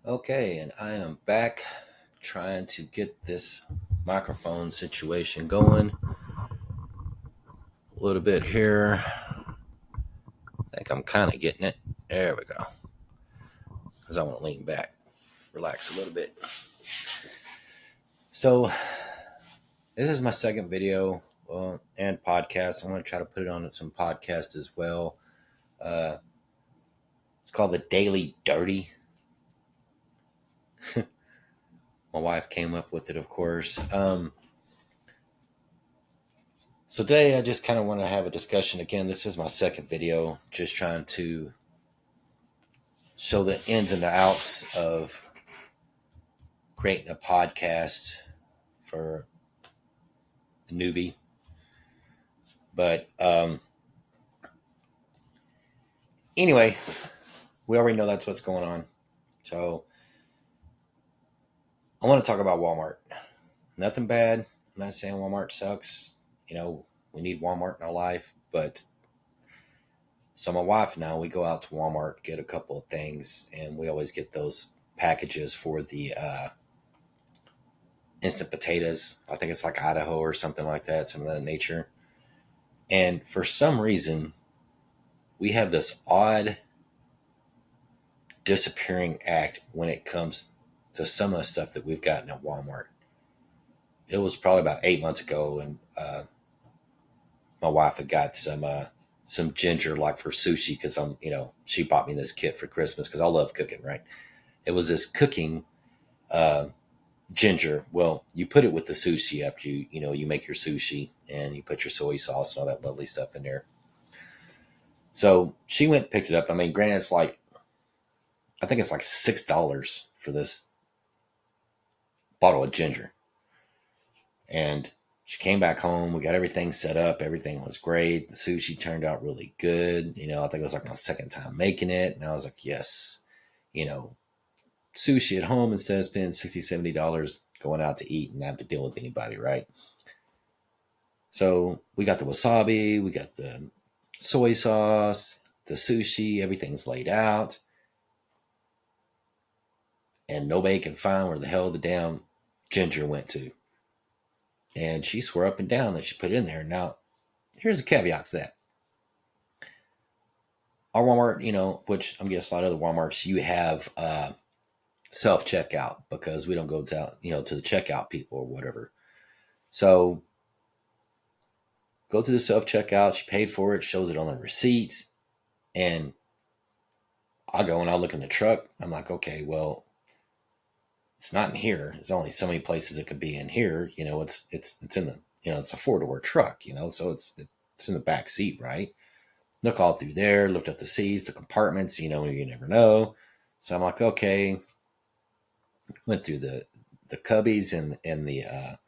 Okay, and I am back trying to get this microphone situation going a little bit here. I think I'm kind of getting it. There we go. Because I want to lean back, relax a little bit. So, this is my second video and podcast. I'm going to try to put it on some podcast as well. Uh, it's called The Daily Dirty. My wife came up with it, of course. So today I just kind of want to have a discussion. Again, this is my second video, just trying to show the ins and the outs of creating a podcast for a newbie. But anyway, we already know that's what's going on. So I want to talk about Walmart. Nothing bad. I'm not saying Walmart sucks. We need Walmart in our life. But so my wife and I, we go out to Walmart, get a couple of things, and we always get those packages for the instant potatoes. I think it's like Idaho or something like that, some of that nature. And for some reason, we have this odd disappearing act when it comes to some of the stuff that we've gotten at Walmart. It was probably about 8 months ago, and my wife had got some ginger like for sushi because she bought me this kit for Christmas because I love cooking. Right? It was this cooking uh, ginger. Well, you put it with the sushi after you make your sushi and you put your soy sauce and all that lovely stuff in there. So she went and picked it up. I mean, granted, I think it's like $6 for this bottle of ginger. And she came back home. We got everything set up. Everything was great. The sushi turned out really good. I think it was like my second time making it. And I was like, yes, you know, sushi at home instead of spending $60, $70 going out to eat and not have to deal with anybody, right? So we got the wasabi, we got the soy sauce, the sushi, everything's laid out. And nobody can find where the hell the damn ginger went to. And she swore up and down that she put it in there. Now, here's a caveat to that. Our Walmart, which I'm guessing a lot of other Walmarts, you have self checkout because we don't go to the checkout people or whatever. So go to the self checkout. She paid for it, shows it on the receipt, and I go and I look in the truck. I'm like, okay, well, it's not in here. There's only so many places it could be in here. It's in the it's a 4-door truck. So it's in the back seat, right? Look all through there. Looked at the seats, the compartments. You never know. So I'm like, okay. Went through the cubbies and the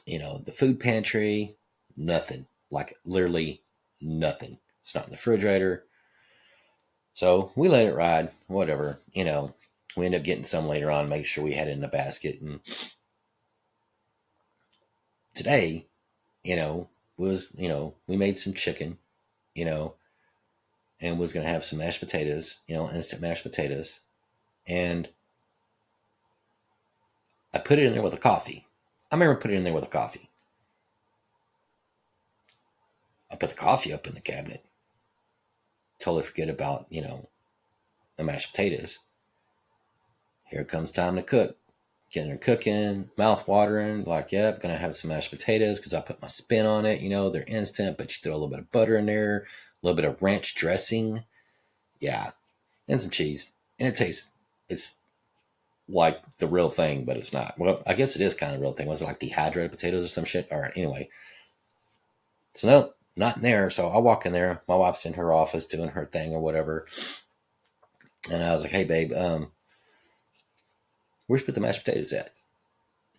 the food pantry. Nothing. Like literally nothing. It's not in the refrigerator. So we let it ride. Whatever. We ended up getting some later on. Make sure we had it in the basket. And today, was we made some chicken. You know, and was going to have some mashed potatoes. Instant mashed potatoes, and I put it in there with a coffee. I remember putting it in there with a coffee. I put the coffee up in the cabinet. Totally forget about, the mashed potatoes. Here comes time to cook. Getting her cooking, mouth watering, like, yep, gonna have some mashed potatoes because I put my spin on it. They're instant, but you throw a little bit of butter in there, a little bit of ranch dressing. Yeah. And some cheese. And it's like the real thing, but it's not. Well, I guess it is kind of the real thing. Was it like dehydrated potatoes or some shit? All right, anyway. So, no, not in there. So I walk in there. My wife's in her office doing her thing or whatever. And I was like, hey, babe, where's put the mashed potatoes at?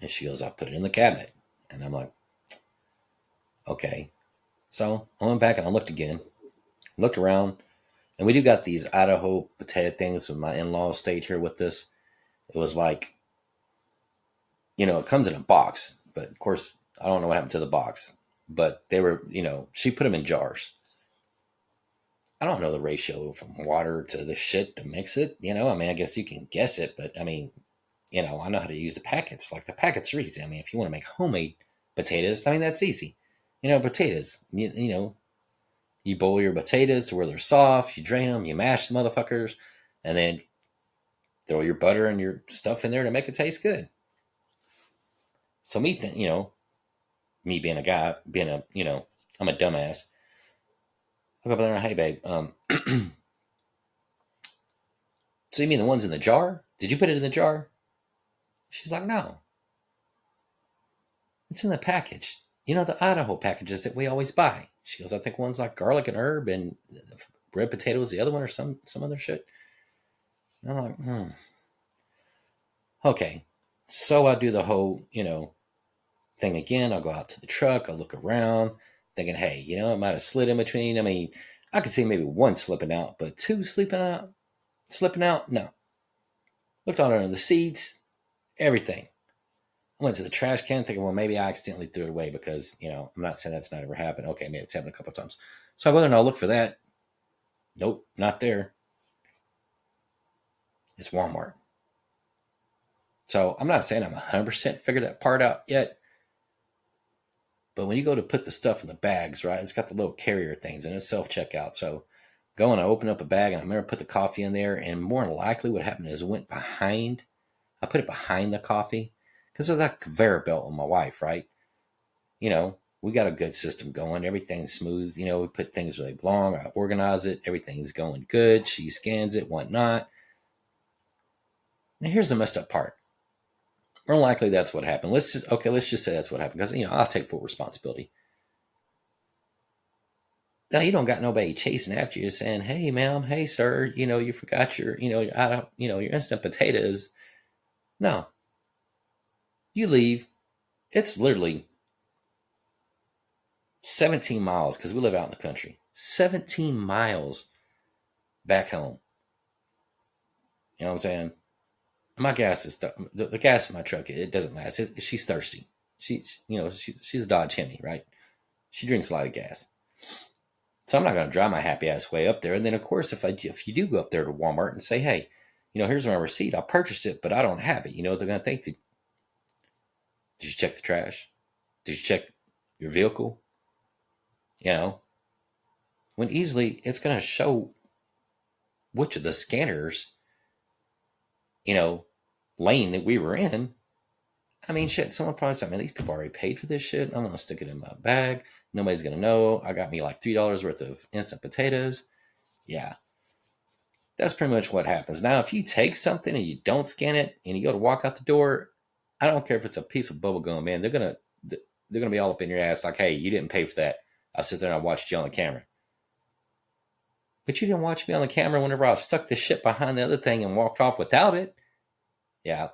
And she goes, I put it in the cabinet. And I'm like, okay. So I went back and I looked again, looked around, and we do got these Idaho potato things when my in-laws stayed here with us. It was like, it comes in a box, but of course, I don't know what happened to the box. But they were, she put them in jars. I don't know the ratio from water to the shit to mix it. I mean, I guess you can guess it, but I mean, I know how to use the packets. Like the packets are easy. I mean, if you want to make homemade potatoes, I mean, that's easy. Potatoes, you boil your potatoes to where they're soft, you drain them, you mash the motherfuckers, and then throw your butter and your stuff in there to make it taste good. So me being a guy, I'm a dumbass. I'll go up there and, hey, babe, so you mean the ones in the jar? Did you put it in the jar? She's like, no, it's in the package. The Idaho packages that we always buy. She goes, I think one's like garlic and herb and red potatoes, the other one, or some other shit. And I'm like, okay. So I do the whole, thing again. I'll go out to the truck. I'll look around, thinking, hey, it might have slid in between. I mean, I could see maybe one slipping out, but two slipping out, no. Looked all under the seats, everything. I went to the trash can thinking, well, maybe I accidentally threw it away because, I'm not saying that's not ever happened. Okay, maybe it's happened a couple of times. So I go there and I'll look for that. Nope, not there. It's Walmart. So I'm not saying I'm 100% figured that part out yet. But when you go to put the stuff in the bags, right, it's got the little carrier things and it's self-checkout. So go and I open up a bag and I remember put the coffee in there. And more than likely what happened is I put it behind the coffee because there's that conveyor belt on my wife, right? We got a good system going. Everything's smooth. We put things where they belong. I organize it. Everything's going good. She scans it, whatnot. Now, here's the messed up part. More likely, that's what happened. Let's just say that's what happened because I'll take full responsibility. Now you don't got nobody chasing after you saying, "Hey, ma'am, hey, sir, you forgot your, your instant potatoes." No, you leave. It's literally 17 miles because we live out in the country. 17 miles back home. You know what I'm saying? My gas is the gas in my truck. It doesn't last. She's thirsty. She's a Dodge Hemi, right? She drinks a lot of gas. So I'm not going to drive my happy ass way up there. And then of course, if you do go up there to Walmart and say, hey, here's my receipt. I purchased it, but I don't have it. They're going to think, did you check the trash? Did you check your vehicle? When easily it's going to show which of the scanners, lane that we were in. I mean, shit, someone probably said, man, these people already paid for this shit. I'm going to stick it in my bag. Nobody's going to know. I got me like $3 worth of instant potatoes. Yeah. That's pretty much what happens. Now, if you take something and you don't scan it and you go to walk out the door, I don't care if it's a piece of bubble gum, man. They're gonna be all up in your ass like, hey, you didn't pay for that. I sit there and I watched you on the camera. But you didn't watch me on the camera whenever I stuck the shit behind the other thing and walked off without it. Yeah.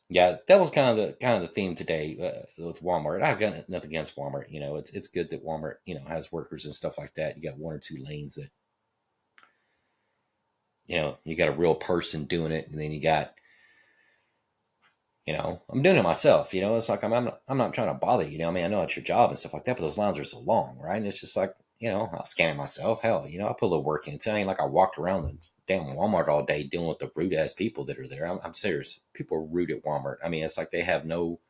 Yeah, that was kind of the theme today with Walmart. I've got nothing against Walmart. It's good that Walmart has workers and stuff like that. You got one or two lanes that you got a real person doing it, and then you got I'm doing it myself. It's like I'm not trying to bother you. I mean, I know it's your job and stuff like that, but those lines are so long, right? And it's just like I'll scan it myself. Hell, I put a little work into it. I ain't like I walked around the damn Walmart all day dealing with the rude ass people that are there. I'm serious. People are rude at Walmart. I mean, it's like they have no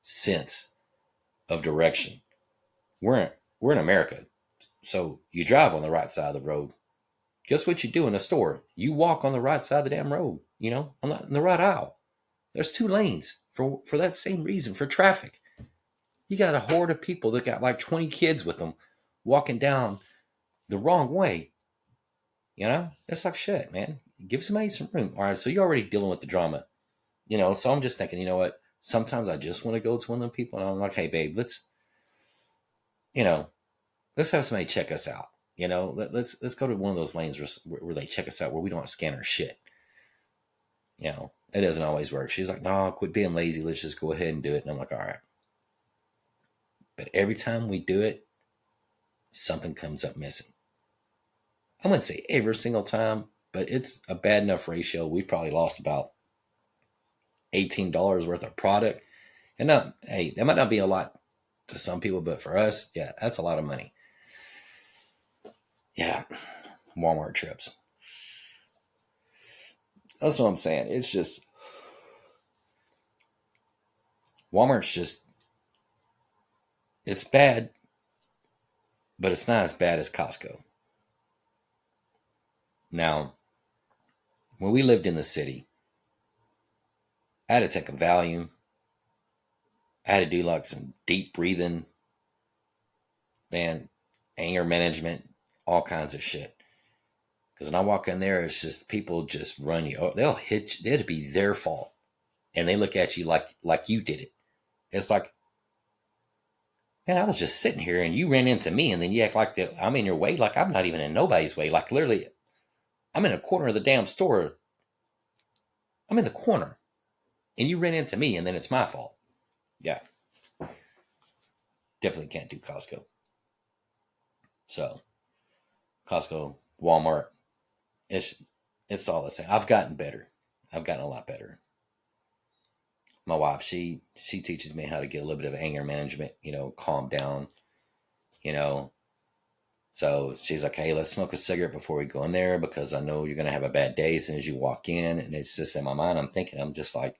sense of direction. We're in America, so you drive on the right side of the road. Guess what you do in a store? You walk on the right side of the damn road. On the right aisle. There's two lanes for that same reason, for traffic. You got a horde of people that got like 20 kids with them walking down the wrong way. It's like shit, man. Give somebody some room. All right, so you're already dealing with the drama. So I'm just thinking, you know what? Sometimes I just want to go to one of them people and I'm like, hey, babe, let's have somebody check us out. Let's go to one of those lanes where they check us out where we don't scan our shit. It doesn't always work. She's like, no, quit being lazy. Let's just go ahead and do it. And I'm like, all right. But every time we do it, something comes up missing. I wouldn't say every single time, but it's a bad enough ratio. We've probably lost about $18 worth of product. And hey, that might not be a lot to some people, but for us, yeah, that's a lot of money. Yeah, Walmart trips. That's what I'm saying. It's just Walmart's just it's bad, but it's not as bad as Costco. Now, when we lived in the city, I had to take a Valium. I had to do like some deep breathing, man, anger management, all kinds of shit. Because when I walk in there, it's just people just run you. They'll hit you. It'll be their fault, and they look at you like you did it. It's like, man, I was just sitting here, and you ran into me, and then you act like that I'm in your way. Like I'm not even in nobody's way. Like literally, I'm in a corner of the damn store. I'm in the corner, and you ran into me, and then it's my fault. Yeah, definitely can't do Costco. So Costco, Walmart, it's it's all the same. I've gotten better. I've gotten a lot better. My wife, she teaches me how to get a little bit of anger management. Calm down. You know, so she's like, "Hey, let's smoke a cigarette before we go in there because I know you're gonna have a bad day as soon as you walk in." And it's just in my mind, I'm just like,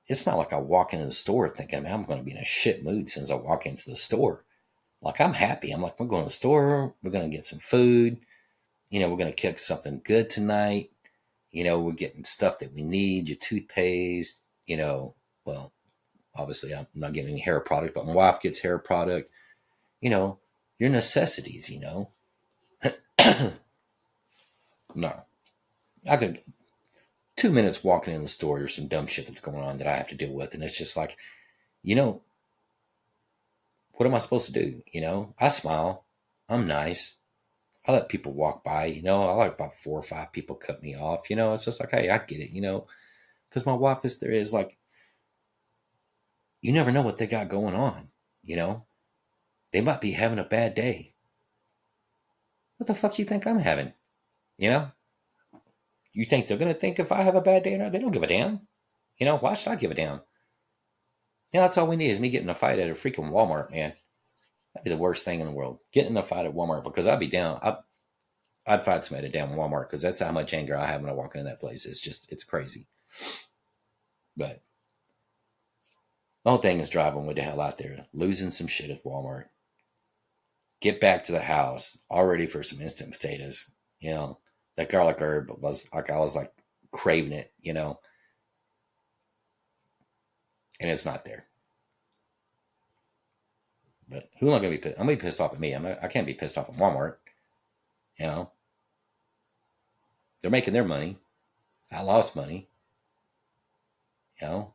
it's not like I walk into the store thinking, "Man, I'm going to be in a shit mood as soon as I walk into the store." Like I'm happy. I'm like, we're going to the store. We're going to get some food. We're going to cook something good tonight. We're getting stuff that we need, your toothpaste, well, obviously I'm not getting any hair product, but my wife gets hair product, you know, your necessities. No, I could 2 minutes walking in the store, there's some dumb shit that's going on that I have to deal with. And it's just like, you know, what am I supposed to do? I smile. I'm nice. I let people walk by, I like about 4 or 5 people cut me off, it's just like, hey, I get it, because my wife is there is like, you never know what they got going on. You know, they might be having a bad day. What the fuck you think I'm having? You know, you think they're gonna think if I have a bad day or not? They don't give a damn. Why should I give a damn? That's all we need is me getting in a fight at a freaking Walmart, man. That'd be the worst thing in the world. Getting in a fight at Walmart because I'd be down. I'd fight somebody at damn Walmart because that's how much anger I have when I walk into that place. It's crazy. But the whole thing is driving way the hell out there, losing some shit at Walmart. Get back to the house, all ready for some instant potatoes. That garlic herb was like I was like craving it, and it's not there. But who am I going to be? I'm going to be pissed off at me. I can't be pissed off at Walmart. You know, they're making their money. I lost money. What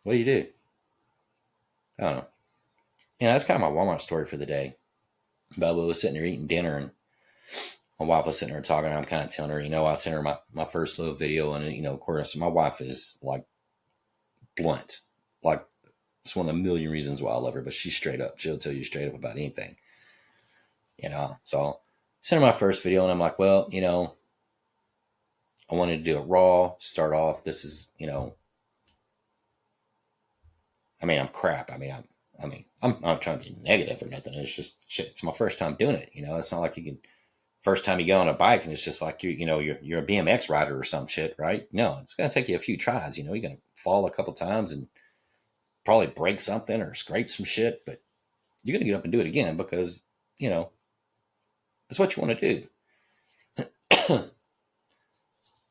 do you do? I don't know. That's kind of my Walmart story for the day. Bubba was sitting there eating dinner, and my wife was sitting there talking. And I'm kind of telling her, I sent her my first little video, and of course, my wife is like blunt, like it's one of the million reasons why I love her. But she's straight up. She'll tell you straight up about anything. So I sent her my first video, and I'm like, well, I wanted to do it raw. Start off. This is, I'm crap. I'm not trying to be negative or nothing. It's just shit. It's my first time doing it. It's not like you can first time you go on a bike and it's just like you're a BMX rider or some shit, right? No, it's gonna take you a few tries. You're gonna fall a couple times and probably break something or scrape some shit, but you're gonna get up and do it again because you know that's what you want to do.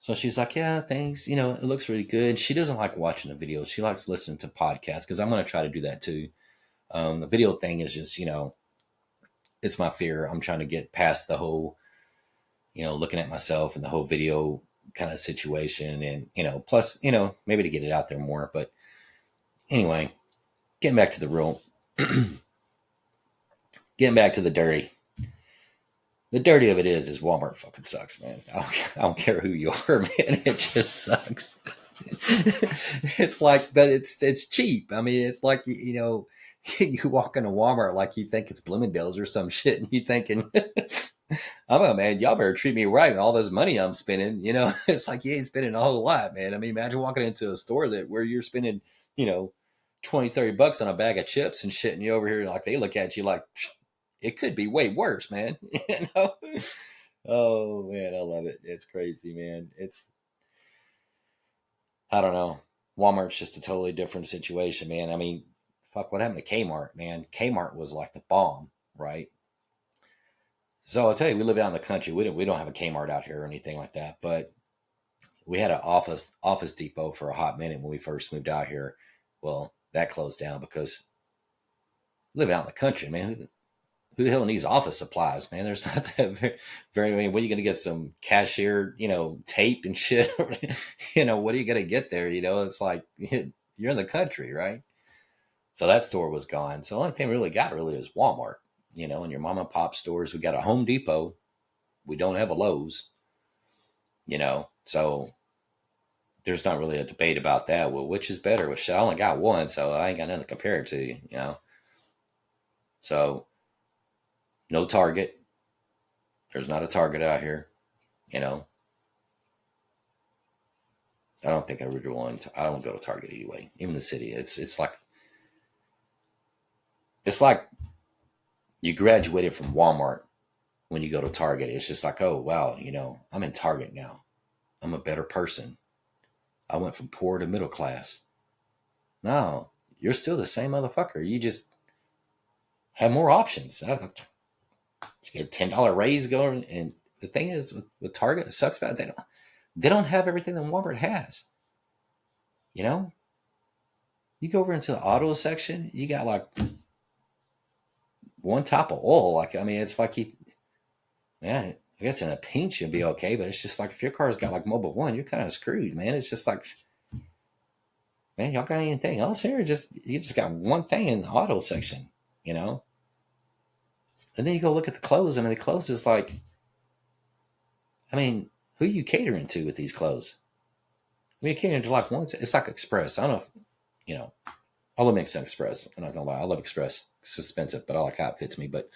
So she's like, yeah, thanks. It looks really good. She doesn't like watching the videos. She likes listening to podcasts because I'm going to try to do that too. The video thing is just, it's my fear. I'm trying to get past the whole, looking at myself and the whole video kind of situation. And, plus, maybe to get it out there more. But anyway, getting back to the real, getting back to the dirty. The dirty of it is Walmart fucking sucks, man. I don't care who you are, man. It just sucks. It's like, but it's cheap. It's like you walk into Walmart like you think it's Bloomingdale's or some shit, and you thinking, "I'm a man. Y'all better treat me right. All this money I'm spending, it's like you ain't spending a whole lot, man. Imagine walking into a store where you're spending, you know, 20, $30 on a bag of chips and shit, and you over here like they look at you like it could be way worse, man. You know? Oh man, I love it. It's crazy, man. It's I don't know. Walmart's just a totally different situation, man. I mean, fuck, what happened to Kmart, man? Kmart was like the bomb, right? So I'll tell you, we live out in the country. We don't have a Kmart out here or anything like that, but we had an Office Depot for a hot minute when we first moved out here. Well, that closed down because living out in the country, man, who the hell needs office supplies, man? There's not that very I mean, what are you going to get? Some cashier, tape and shit? What are you going to get there? It's like you're in the country, right? So that store was gone. So the only thing we really got really is Walmart, and your mom and pop stores. We got a Home Depot. We don't have a Lowe's, so there's not really a debate about that. Well, which is better? Which I only got one, so I ain't got nothing to compare it to. So no Target. There's not a Target out here. You know, I don't think I would go I don't go to Target anyway. Even the city, it's like you graduated from Walmart when you go to Target. It's just like, oh wow, I'm in Target now. I'm a better person. I went from poor to middle class. No, you're still the same motherfucker. You just have more options. You get $10 raise going, and the thing is with Target, it sucks about it. They don't have everything that Walmart has. You know, you go over into the auto section, you got like one top of oil. Like I mean, it's like man. I guess in a pinch you'd be okay, but it's just like if your car's got like Mobile One, you're kind of screwed, man. It's just like, man, y'all got anything else here? You just got one thing in the auto section, you know. And then you go look at the clothes. I mean, the clothes is like, I mean, who are you catering to with these clothes? I mean, you're catering to like one. It's like Express. I don't know if I love Mix and Express. I'm not gonna lie, I love Express. It's expensive, but I like how it fits me. But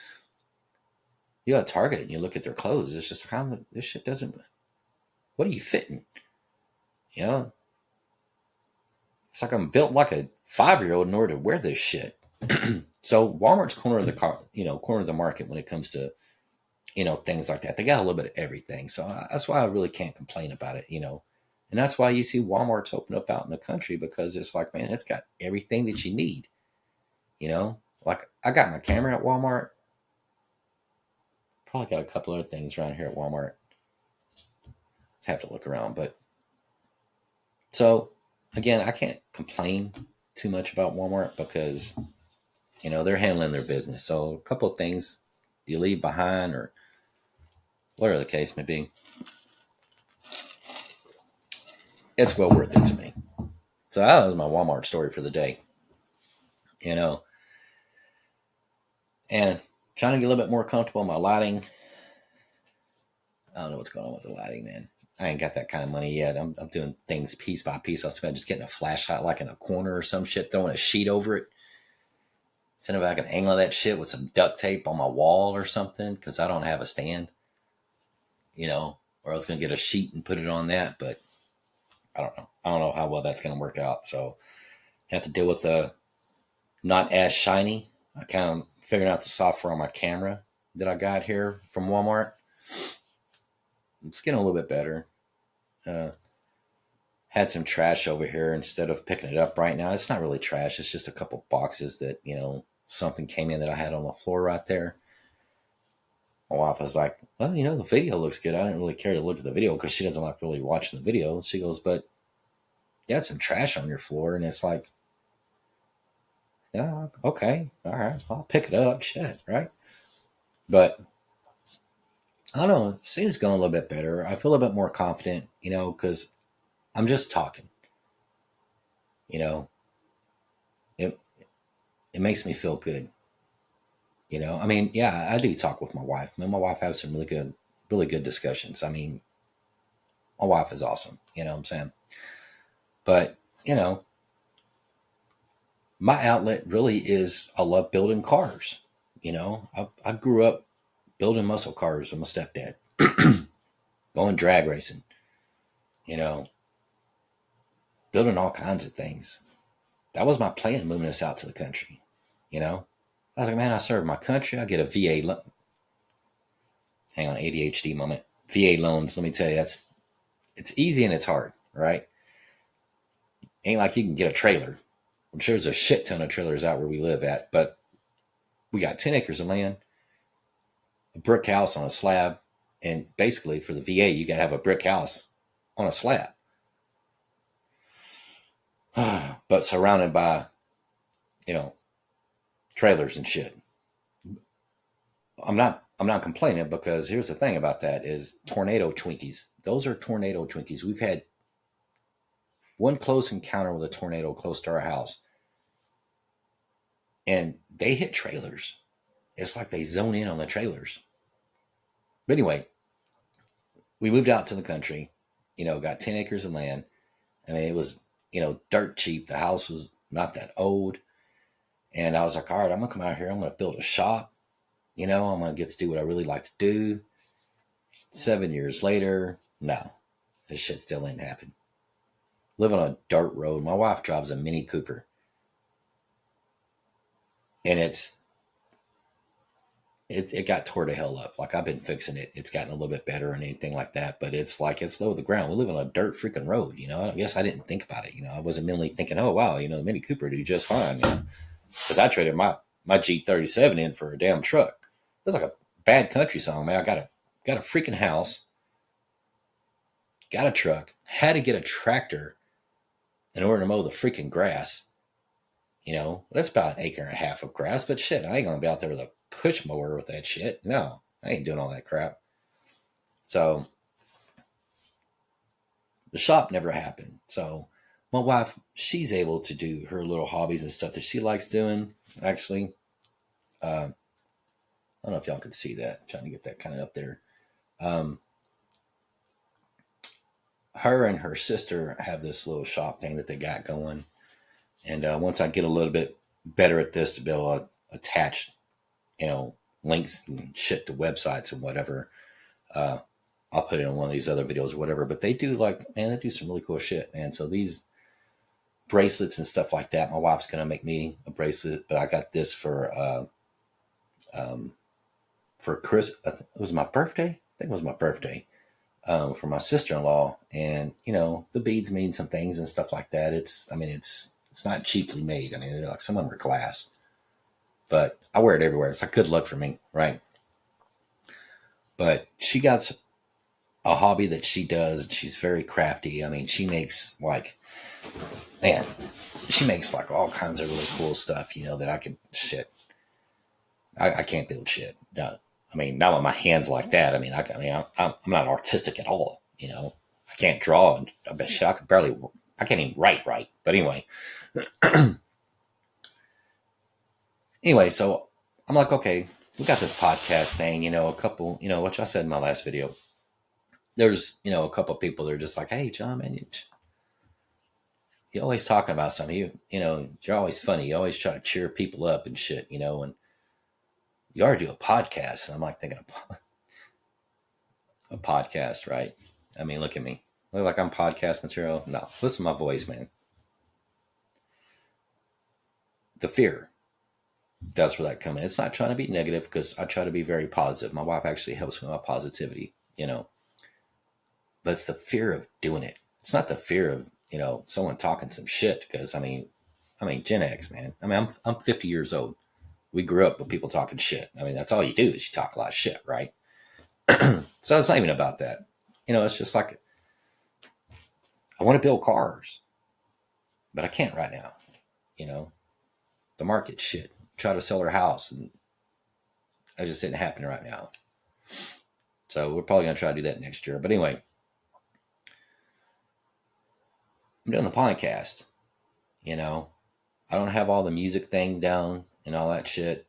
you go to Target and you look at their clothes. It's just kind of this shit doesn't. What are you fitting? You know, it's like I'm built like a 5-year-old in order to wear this shit. So Walmart's corner of the market when it comes to things like that. They got a little bit of everything, so that's why I really can't complain about it. And that's why you see Walmart's open up out in the country because it's like, man, it's got everything that you need. Like I got my camera at Walmart. Probably got a couple other things around here at Walmart. Have to look around, but so again, I can't complain too much about Walmart because they're handling their business. So a couple of things you leave behind or whatever the case may be, it's well worth it to me. So that was my Walmart story for the day. You know, and trying to get a little bit more comfortable in my lighting. I don't know what's going on with the lighting, man. I ain't got that kind of money yet. I'm doing things piece by piece. I was just getting a flashlight like in a corner or some shit, throwing a sheet over it. Seeing if I can angle that shit with some duct tape on my wall or something because I don't have a stand, or I was going to get a sheet and put it on that. But I don't know. I don't know how well that's going to work out. So I have to deal with the not as shiny. I kind of figured out the software on my camera that I got here from Walmart. It's getting a little bit better. Had some trash over here instead of picking it up right now. It's not really trash. It's just a couple boxes that, something came in that I had on the floor right there. My wife was like, well, the video looks good. I didn't really care to look at the video because she doesn't like really watching the video. She goes, but you had some trash on your floor. And it's like, yeah, okay. All right. I'll pick it up. Shit. Right. But I don't know. Things going a little bit better. I feel a bit more confident, because I'm just talking. It it makes me feel good. I mean, yeah, I do talk with my wife. Me and my wife have some really good discussions. I mean, my wife is awesome. You know what I'm saying? But my outlet really is I love building cars. I grew up building muscle cars with my stepdad, going drag racing. You know, building all kinds of things. That was my plan moving us out to the country. You know, I was like, man, I serve my country. I get a VA loan. Hang on, ADHD moment. VA loans. Let me tell you, it's easy and it's hard, right? Ain't like you can get a trailer. I'm sure there's a shit ton of trailers out where we live at, but we got 10 acres of land, a brick house on a slab, and basically for the VA, you got to have a brick house on a slab, but surrounded by, you know, trailers and shit. I'm not complaining because here's the thing about that is tornado Twinkies. Those are tornado Twinkies. We've had one close encounter with a tornado close to our house, and they hit trailers. It's like they zone in on the trailers. But anyway, we moved out to the country, got 10 acres of land. I mean, it was, dirt cheap. The house was not that old. And I was like, all right, I'm going to come out here. I'm going to build a shop. I'm going to get to do what I really like to do. 7 years later, no, this shit still ain't happened. Live on a dirt road. My wife drives a Mini Cooper. And it got tore to hell up. Like, I've been fixing it. It's gotten a little bit better and anything like that, but it's like it's low to the ground. We live on a dirt freaking road. I guess I didn't think about it. I wasn't mentally thinking, oh wow, the Mini Cooper do just fine. Because I traded my G37 in for a damn truck. It was like a bad country song, man. I got a freaking house, got a truck, had to get a tractor in order to mow the freaking grass. That's about an acre and a half of grass, but shit, I ain't gonna be out there with a push mower with that shit. No, I ain't doing all that crap. So the shop never happened. So my wife, she's able to do her little hobbies and stuff that she likes doing. Actually, I don't know if y'all can see that. I'm trying to get that kind of up there. Um, her and her sister have this little shop thing that they got going. And once I get a little bit better at this to be able to attach, links and shit to websites and whatever, I'll put it in one of these other videos or whatever. But they do they do some really cool shit, man. So these bracelets and stuff like that, my wife's going to make me a bracelet, but I got this for Chris. It was my birthday. I think it was my birthday. For my sister-in-law, and the beads mean some things and stuff like that. It's not cheaply made. I mean, they're like some of them are glass, but I wear it everywhere. It's like good luck for me, right? But she got a hobby that she does, and she's very crafty. I mean, she makes like all kinds of really cool stuff. That I can shit. I can't build shit. No, I mean, not with my hands like that. I mean, I'm not artistic at all. I can't draw, and I bet shit, I can't even write right. But anyway, so I'm like, okay, we got this podcast thing. A couple, which I said in my last video. There's, a couple people that are just like, hey, John, man, you're always talking about something. You're always funny. You always try to cheer people up and shit. And you already do a podcast. And I'm like thinking a podcast, right? I mean, look at me. Look like I'm podcast material. No, listen to my voice, man. The fear. That's where that comes in. It's not trying to be negative because I try to be very positive. My wife actually helps with my positivity, but it's the fear of doing it. It's not the fear of, someone talking some shit because I mean, Gen X, man. I mean, I'm 50 years old. We grew up with people talking shit. I mean, that's all you do is you talk a lot of shit, right? So it's not even about that. It's just like I want to build cars, but I can't right now. The market shit. Try to sell her house, and it just didn't happen right now. So we're probably gonna try to do that next year. But anyway, I'm doing the podcast. I don't have all the music thing down and all that shit,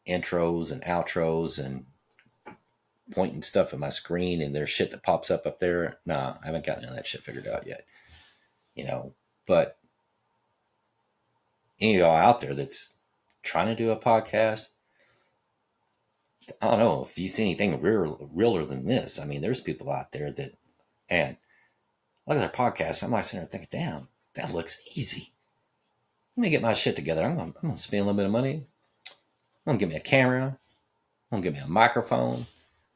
intros and outros and pointing stuff at my screen and there's shit that pops up there. Nah, I haven't gotten that shit figured out yet. But any of y'all out there that's trying to do a podcast, I don't know if you see anything realer than this. I mean, there's people out there that, and look at their podcast. I'm like sitting there thinking, damn, that looks easy. Let me get my shit together. I'm gonna spend a little bit of money. I'm gonna give me a camera. I'm gonna give me a microphone.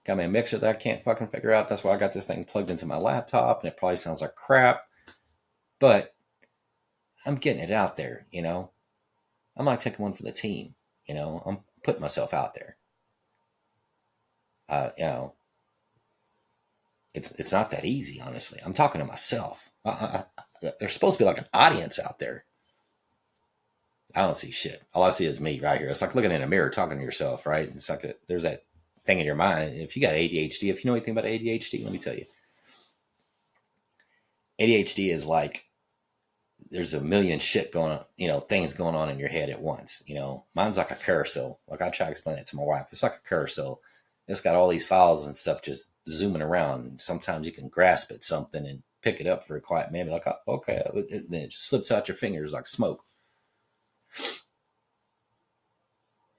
Got me a mixer that I can't fucking figure out. That's why I got this thing plugged into my laptop, and it probably sounds like crap. But I'm getting it out there, you know. I'm like taking one for the team, you know. I'm putting myself out there. You know, it's not that easy, honestly. I'm talking to myself. There's supposed to be like an audience out there. I don't see shit. All I see is me right here. It's like looking in a mirror, talking to yourself, right? It's like there's that thing in your mind. If you got ADHD, if you know anything about ADHD, let me tell you, ADHD is like there's a million shit going on, you know, things going on in your head at once. You know, mine's like a carousel. Like I try to explain it to my wife. It's like a carousel. It's got all these files and stuff just zooming around. Sometimes you can grasp at something and pick it up for a quiet minute, like, oh, okay, then it just slips out your fingers like smoke.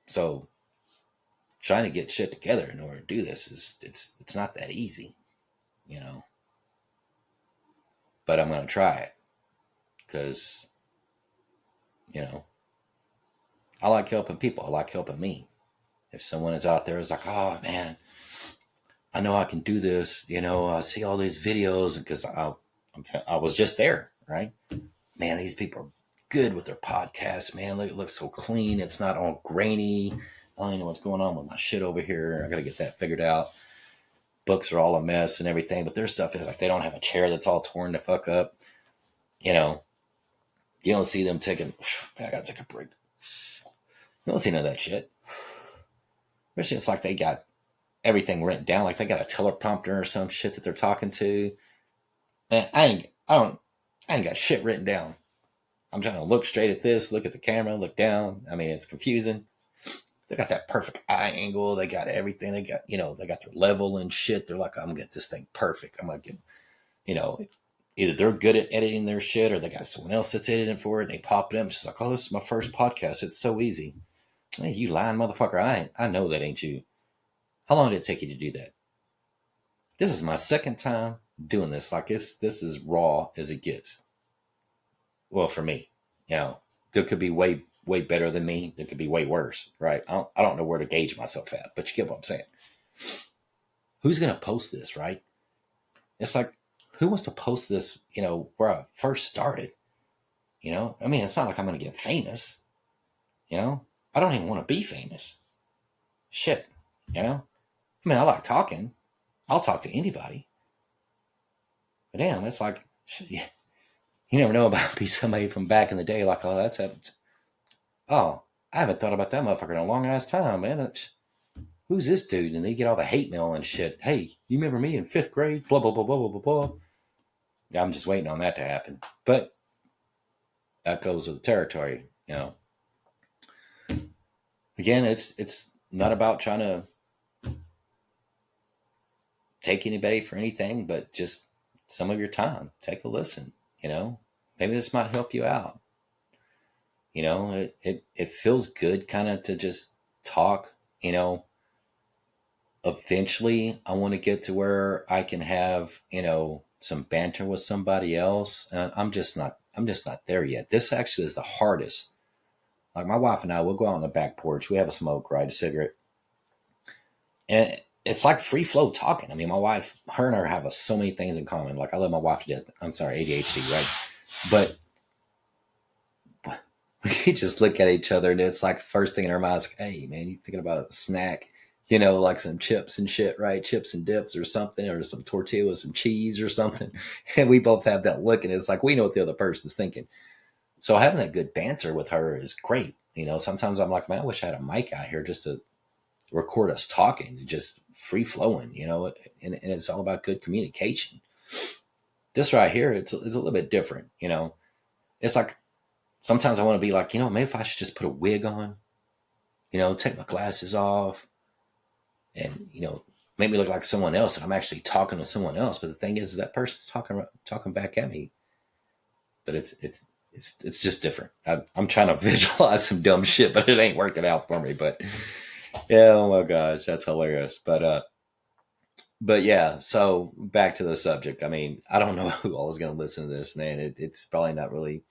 So trying to get shit together in order to do this is it's not that easy, you know. But I'm gonna try it because you know I like helping people. I like helping me. If someone is out there is like, oh man, I know I can do this. You know, I see all these videos because I was just there, right? Man, these people are good with their podcasts. Man, it looks so clean. It's not all grainy. I don't even know what's going on with my shit over here. I got to get that figured out. Books are all a mess and everything, but their stuff is like they don't have a chair that's all torn the fuck up. You know, you don't see them taking. I gotta take a break. You don't see none of that shit. It's like they got everything written down, like they got a teleprompter or some shit that they're talking to. Man, I ain't got shit written down. I'm trying to look straight at this, look at the camera, look down. I mean, it's confusing. They got that perfect eye angle. They got everything. They got, you know, they got their level and shit. They're like, I'm gonna get this thing perfect. I'm gonna get, you know, either they're good at editing their shit or they got someone else that's editing for it and they pop it up. It's like, oh, this is my first podcast. It's so easy. Hey, you lying motherfucker. I know that ain't you. How long did it take you to do that? This is my second time doing this. Like this is raw as it gets. Well, for me, you know, there could be way better than me. There could be way worse, right? I don't know where to gauge myself at, but you get what I'm saying. Who's gonna post this, right? It's like who wants to post this? You know, where I first started. You know, I mean, it's not like I'm gonna get famous. You know, I don't even want to be famous. Shit, you know. I mean, I like talking. I'll talk to anybody. But damn, it's like shit, you never know about be somebody from back in the day. Like, oh, that's happened. Oh, I haven't thought about that motherfucker in a long ass time, man. Who's this dude? And they get all the hate mail and shit. Hey, you remember me in fifth grade? Blah blah blah blah blah blah blah. Yeah, I'm just waiting on that to happen. But that goes with the territory, you know. Again, it's not about trying to take anybody for anything, but just some of your time. Take a listen, you know. Maybe this might help you out. You know, it feels good kind of to just talk, you know. Eventually I want to get to where I can have, you know, some banter with somebody else. And I'm just not there yet. This actually is the hardest. Like my wife and I, we'll go out on the back porch. We have a smoke, right? A cigarette. And it's like free flow talking. I mean, my wife, her and I have so many things in common. Like I love my wife to death. I'm sorry, ADHD, right? But we just look at each other and it's like first thing in our minds, like, hey man, you thinking about a snack, you know, like some chips and shit, right? Chips and dips or something, or some tortilla with some cheese or something. And we both have that look and it's like we know what the other person's thinking. So having that good banter with her is great. You know, sometimes I'm like, man, I wish I had a mic out here just to record us talking, just free flowing, you know, and it's all about good communication. This right here, it's a little bit different, you know. It's like sometimes I want to be like, you know, maybe if I should just put a wig on, you know, take my glasses off and, you know, make me look like someone else and I'm actually talking to someone else. But the thing is that person's talking back at me. But it's just different. I'm trying to visualize some dumb shit, but it ain't working out for me. But yeah, oh my gosh, that's hilarious. But yeah, so back to the subject. I mean, I don't know who all is going to listen to this, man. It's probably not really.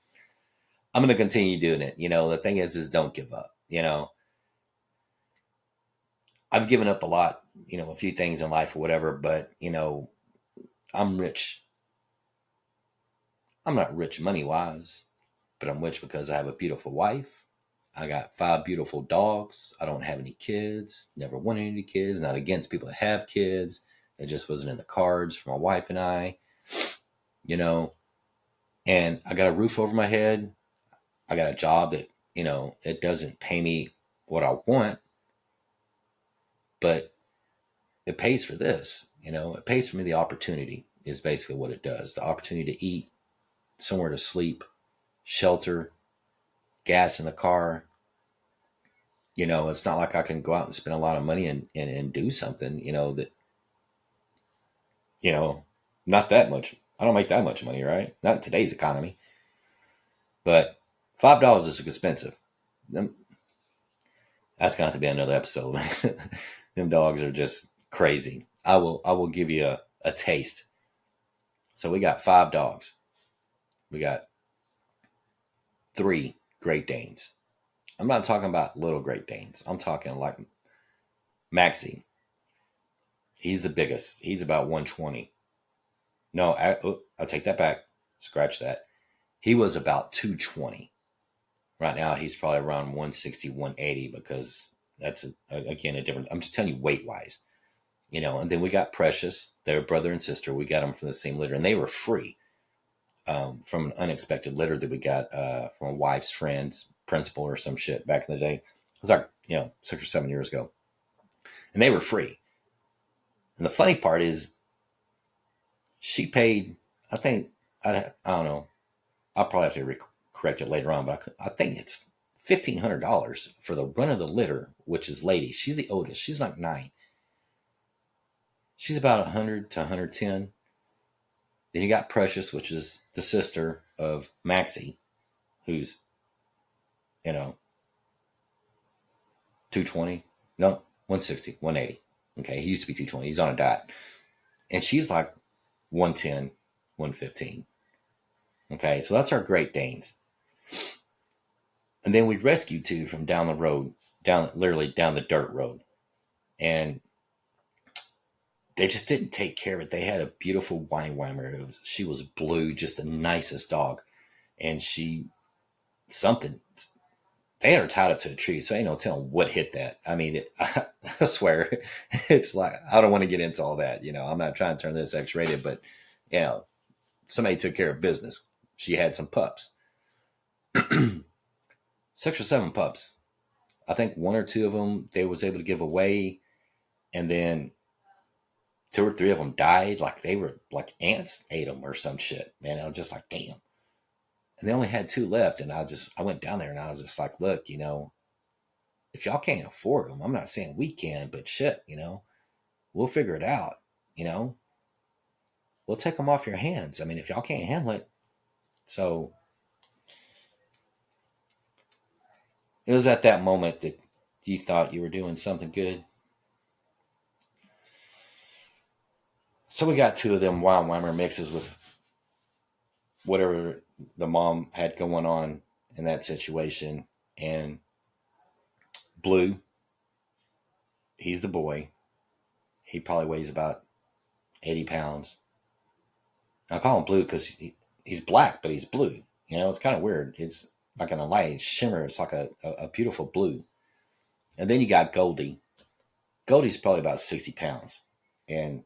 I'm going to continue doing it. You know, the thing is don't give up. You know, I've given up a lot, a few things in life or whatever, but I'm rich. I'm not rich money wise, but I'm rich because I have a beautiful wife. I got 5 beautiful dogs. I don't have any kids. Never wanted any kids. Not against people that have kids. It just wasn't in the cards for my wife and I, you know. And I got a roof over my head. I got a job that, it doesn't pay me what I want, but it pays for this. It pays for me the opportunity is basically what it does. The opportunity to eat, somewhere to sleep, shelter, gas in the car. It's not like I can go out and spend a lot of money and do something, that, you know, not that much. I don't make that much money, right? Not in today's economy. But $5 is expensive. Them, that's going to have to be another episode. Them dogs are just crazy. I will give you a taste. So we got 5 dogs. We got 3 Great Danes. I'm not talking about little Great Danes. I'm talking like Maxie. He's the biggest. He's about 120. No, I'll take that back. Scratch that. He was about 220. Right now, he's probably around 160, 180 because that's, again, a different. I'm just telling you weight wise. And then we got Precious. They're brother and sister. We got them from the same litter, and they were free from an unexpected litter that we got from a wife's friend's principal or some shit back in the day. It was like, 6 or 7 years ago. And they were free. And the funny part is she paid, I think, I don't know, I'll probably have to correct it later on, but I think it's $1,500 for the run of the litter, which is Lady. She's the oldest. She's like 9. She's about 100 to 110. Then you got Precious, which is the sister of Maxie, who's, you know, 220. No, 160, 180. Okay, he used to be 220. He's on a diet. And she's like 110, 115. Okay, so that's our Great Danes. And then we rescued 2 from down the road, literally down the dirt road. And they just didn't take care of it. They had a beautiful Weimaraner. She was blue, just the nicest dog. And something, they had her tied up to a tree, so ain't no telling what hit that. I mean, I swear, it's like, I don't want to get into all that. I'm not trying to turn this X-rated, but, somebody took care of business. She had some pups. 6 or 7 pups. I think 1 or 2 of them they was able to give away, and then 2 or 3 of them died. Like they were like ants ate them or some shit. Man, I was just like, damn. And they only had 2 left, and I went down there and I was just like, look, if y'all can't afford them, I'm not saying we can, but shit, we'll figure it out. You know, we'll take them off your hands. I mean, if y'all can't handle it, so it was at that moment that you thought you were doing something good. So we got 2 of them Wild Weimer mixes with whatever the mom had going on in that situation. And Blue, he's the boy. He probably weighs about 80 pounds. I call him Blue because he's black, but he's blue. It's kind of weird. It's like in a light shimmer. It's like a beautiful blue. And then you got Goldie. Goldie's probably about 60 pounds. And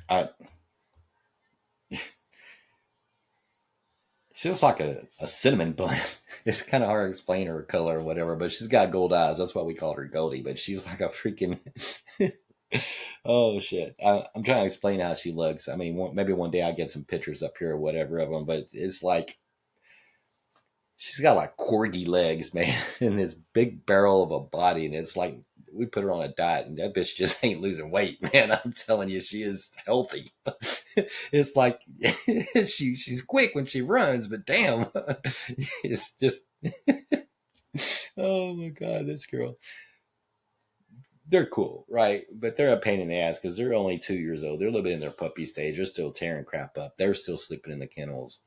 I, she looks like a cinnamon bun. It's kind of hard to explain her color or whatever, but she's got gold eyes. That's why we call her Goldie. But she's like a freaking. Oh shit! I'm trying to explain how she looks. I mean, maybe one day I'll get some pictures up here or whatever of them. But it's like she's got like corgi legs, man, and this big barrel of a body, and it's like we put her on a diet, and that bitch just ain't losing weight, man. I'm telling you, she is healthy. It's like she's quick when she runs, but damn, it's just oh my god, this girl. They're cool, right? But they're a pain in the ass because they're only 2 years old. They're a little bit in their puppy stage. They're still tearing crap up. They're still sleeping in the kennels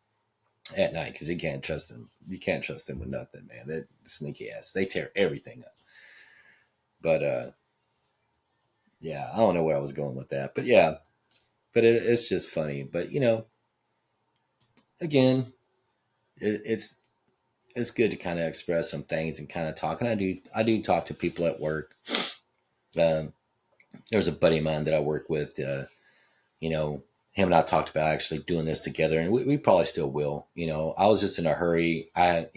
at night because you can't trust them. You can't trust them with nothing, man. They're sneaky ass. They tear everything up. But yeah, I don't know where I was going with that. But yeah, but it's just funny. But again, it's good to kind of express some things and kind of talk. And I do talk to people at work. Um, there's a buddy of mine that I work with. You know, him and I talked about actually doing this together, and we probably still will. I was just in a hurry. I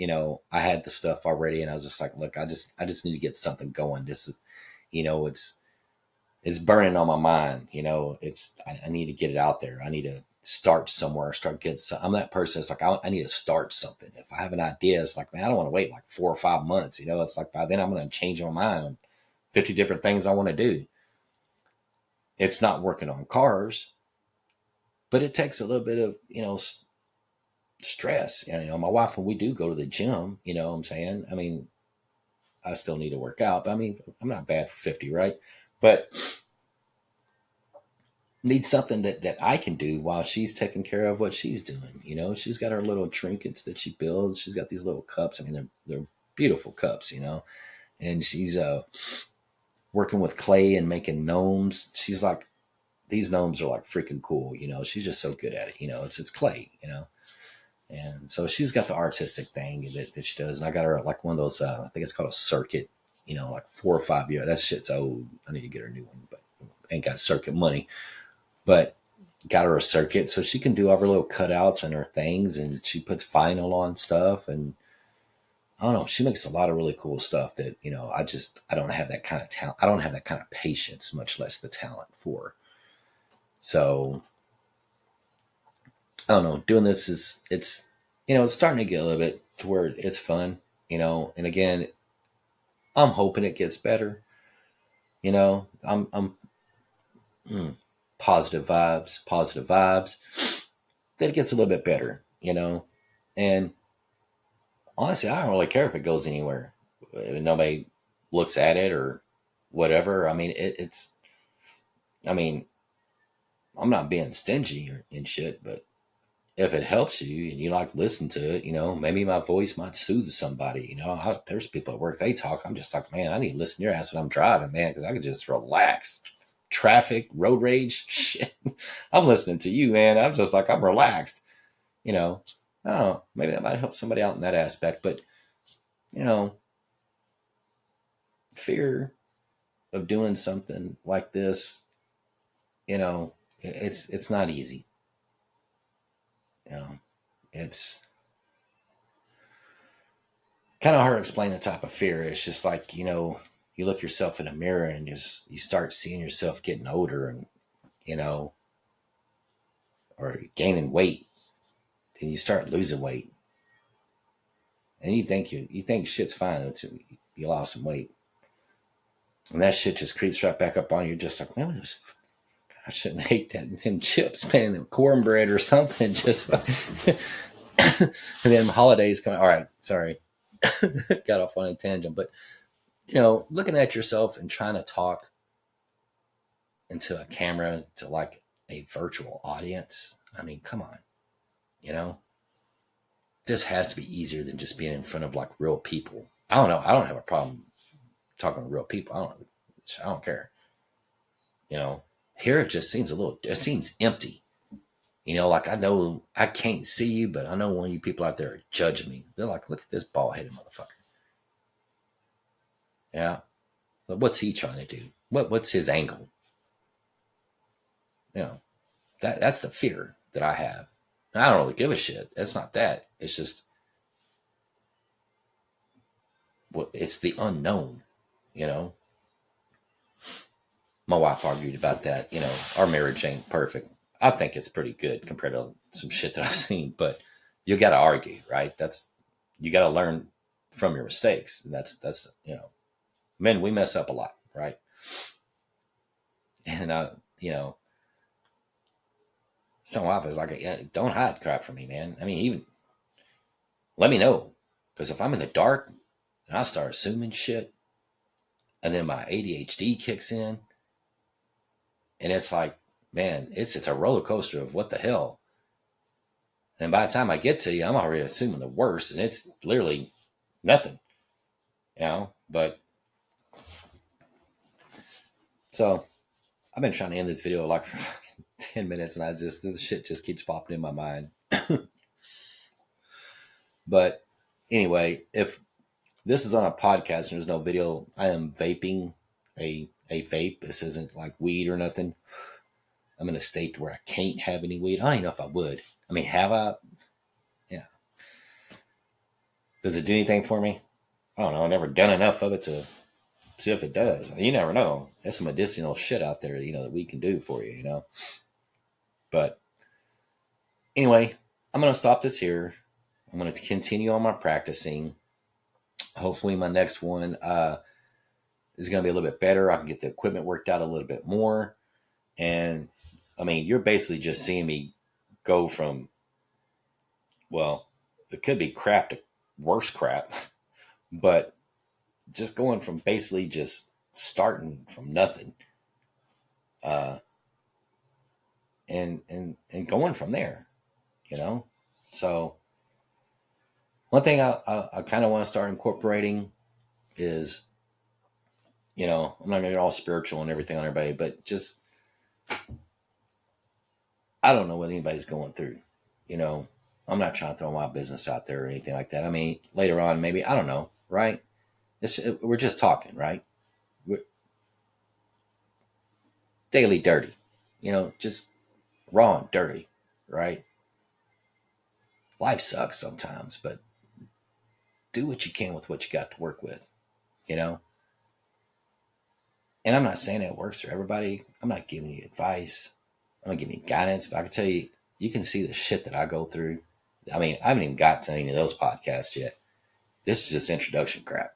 had the stuff already, and I was just like, look, I just need to get something going. This is, it's burning on my mind. I need to get it out there. I need to start somewhere, start getting some. I'm that person. It's like, I need to start something. If I have an idea, it's like, man, I don't want to wait like 4 or 5 months. It's like by then I'm going to change my mind on 50 different things I want to do. It's not working on cars, but it takes a little bit of, stress. My wife, when we do go to the gym, what I'm saying? I mean, I still need to work out, but I mean, I'm not bad for 50, right? But need something that I can do while she's taking care of what she's doing. She's got her little trinkets that she builds. She's got these little cups. I mean, they're beautiful cups, and she's working with clay and making gnomes. She's like, these gnomes are like freaking cool. She's just so good at it. It's clay, and so she's got the artistic thing that she does. And I got her like one of those, I think it's called a circuit, like 4 or 5 years. That shit's old. I need to get her a new one, but ain't got circuit money. But got her a circuit so she can do all her little cutouts and her things, and she puts vinyl on stuff. And I don't know, she makes a lot of really cool stuff that, I don't have that kind of talent. I don't have that kind of patience, much less the talent for. So I don't know, doing this it's starting to get a little bit to where it's fun, and again, I'm hoping it gets better. I'm positive vibes, that it gets a little bit better, and honestly, I don't really care if it goes anywhere. If nobody looks at it or whatever. I mean, I mean, I'm not being stingy or in shit, but if it helps you and you like listen to it, maybe my voice might soothe somebody. There's people at work, they talk. I'm just like, man, I need to listen to your ass when I'm driving, man, because I could just relax. Traffic, road rage, shit. I'm listening to you, man. I'm just like, I'm relaxed. I don't know, maybe that might help somebody out in that aspect. But, you know, fear of doing something like this, it's not easy. You know, it's kind of hard to explain the type of fear. It's just like, you look yourself in a mirror and you start seeing yourself getting older and, you know, or gaining weight, and you start losing weight, and you think shit's fine until you lost some weight, and that shit just creeps right back up on you. You're just like, man, I shouldn't hate that them chips, man, them cornbread or something. Just and then holidays come. All right, sorry, got off on a tangent, but looking at yourself and trying to talk into a camera to like a virtual audience. I mean, come on, you know, this has to be easier than just being in front of like real people. I don't know. I don't have a problem talking to real people. I don't care. Here it just seems it seems empty. Like I know I can't see you, but I know one of you people out there are judging me. They're like, look at this bald headed motherfucker. Yeah. But what's he trying to do? What's his angle? You know, that's the fear that I have. And I don't really give a shit. It's not that. It's just it's the unknown, you know. My wife argued about that. Our marriage ain't perfect. I think it's pretty good compared to some shit that I've seen, but you got to argue, right? You got to learn from your mistakes. And that's men, we mess up a lot, right? And some wife is like, yeah, don't hide crap from me, man. I mean, even let me know, because if I'm in the dark and I start assuming shit, and then my ADHD kicks in, and it's like, man, it's a roller coaster of what the hell. And by the time I get to you, I'm already assuming the worst, and it's literally nothing, But So I've been trying to end this video like for fucking 10 minutes, and this shit just keeps popping in my mind. But anyway, if this is on a podcast and there's no video, I am vaping a vape. This isn't like weed or nothing. I'm in a state where I can't have any weed. I don't even know if I would. I mean, have I? Yeah. Does it do anything for me? I don't know. I've never done enough of it to see if it does. You never know. There's some medicinal shit out there, that we can do for you. But anyway, I'm going to stop this here. I'm going to continue on my practicing. Hopefully my next one is going to be a little bit better. I can get the equipment worked out a little bit more. And I mean, you're basically just seeing me go from, well, it could be crap to worse crap, but just going from basically just starting from nothing, and going from there. So one thing I kind of want to start incorporating is, I'm not going to get all spiritual and everything on everybody, but just, I don't know what anybody's going through. I'm not trying to throw my business out there or anything like that. I mean, later on, maybe, I don't know, right? We're just talking, right? We're daily dirty, just raw and dirty, right? Life sucks sometimes, but do what you can with what you got to work with, you know? And I'm not saying it works for everybody. I'm not giving you advice. I'm not giving you guidance, but I can tell you, you can see the shit that I go through. I mean, I haven't even got to any of those podcasts yet. This is just introduction crap.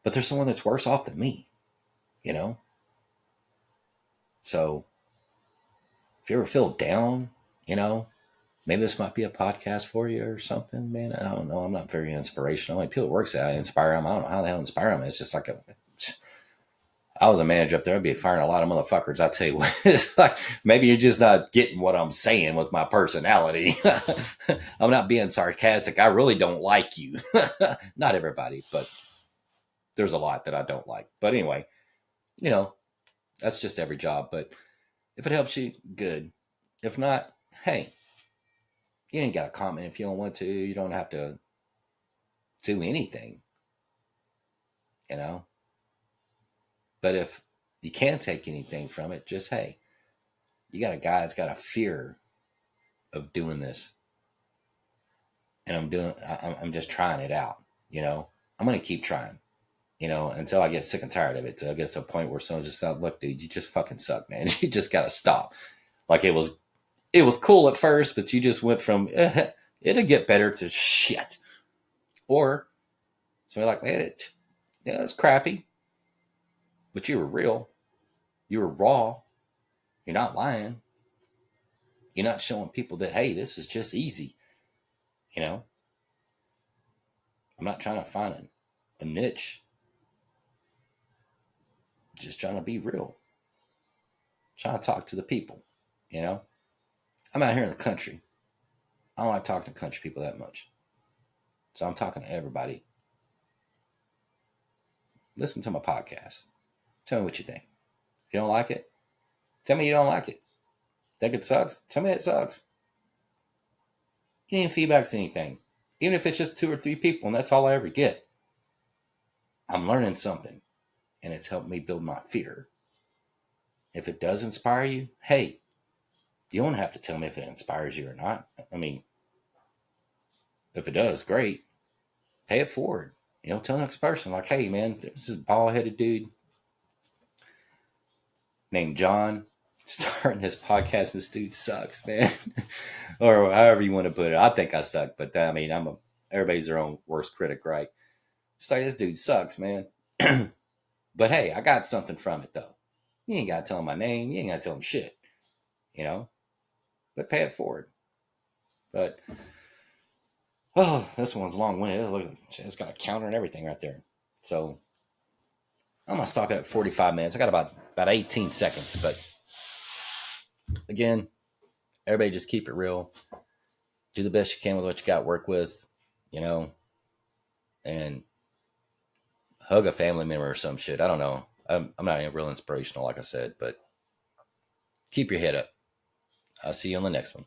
But there's someone that's worse off than me, you know? So if you ever feel down, maybe this might be a podcast for you or something, man. I don't know. I'm not very inspirational. Like, people work say I inspire them. I don't know how the hell inspire them. It's just like I was a manager up there. I'd be firing a lot of motherfuckers. I tell you what, it's like, maybe you're just not getting what I'm saying with my personality. I'm not being sarcastic. I really don't like you. Not everybody, but there's a lot that I don't like. But anyway, that's just every job. But if it helps you, good. If not, hey, you ain't got to comment if you don't want to. You don't have to do anything, you know. But if you can't take anything from it, just, hey, you got a guy that's got a fear of doing this, and I'm just trying it out. I'm gonna keep trying, until I get sick and tired of it. Till I get to a point where someone just said, "Look, dude, you just fucking suck, man. You just gotta stop." Like, it was cool at first, but you just went from it'll get better to shit. Or somebody like, man, yeah, it's crappy, but you were real. You were raw. You're not lying. You're not showing people that, hey, this is just easy. I'm not trying to find a niche. Just trying to be real. Trying to talk to the people. I'm out here in the country. I don't like talking to country people that much. So I'm talking to everybody. Listen to my podcast. Tell me what you think. If you don't like it, tell me you don't like it. Think it sucks? Tell me it sucks. Any feedback's anything. Even if it's just 2 or 3 people and that's all I ever get. I'm learning something, and it's helped me build my fear. If it does inspire you, hey, you don't have to tell me if it inspires you or not. I mean, if it does, great. Pay it forward. Tell the next person, like, hey, man, this is a bald-headed dude named John starting his podcast. This dude sucks, man. Or however you want to put it. I think I suck, but I mean, everybody's their own worst critic, right? It's like, this dude sucks, man. But hey, I got something from it, though. You ain't got to tell him my name. You ain't got to tell him shit, but pay it forward. But, oh, this one's long-winded. Look, it's got a counter and everything right there. So I'm going to stop it at 45 minutes. I got about 18 seconds, but again, everybody just keep it real. Do the best you can with what you got, work with, and hug a family member or some shit. I don't know. I'm not even real inspirational, like I said, but keep your head up. I'll see you on the next one.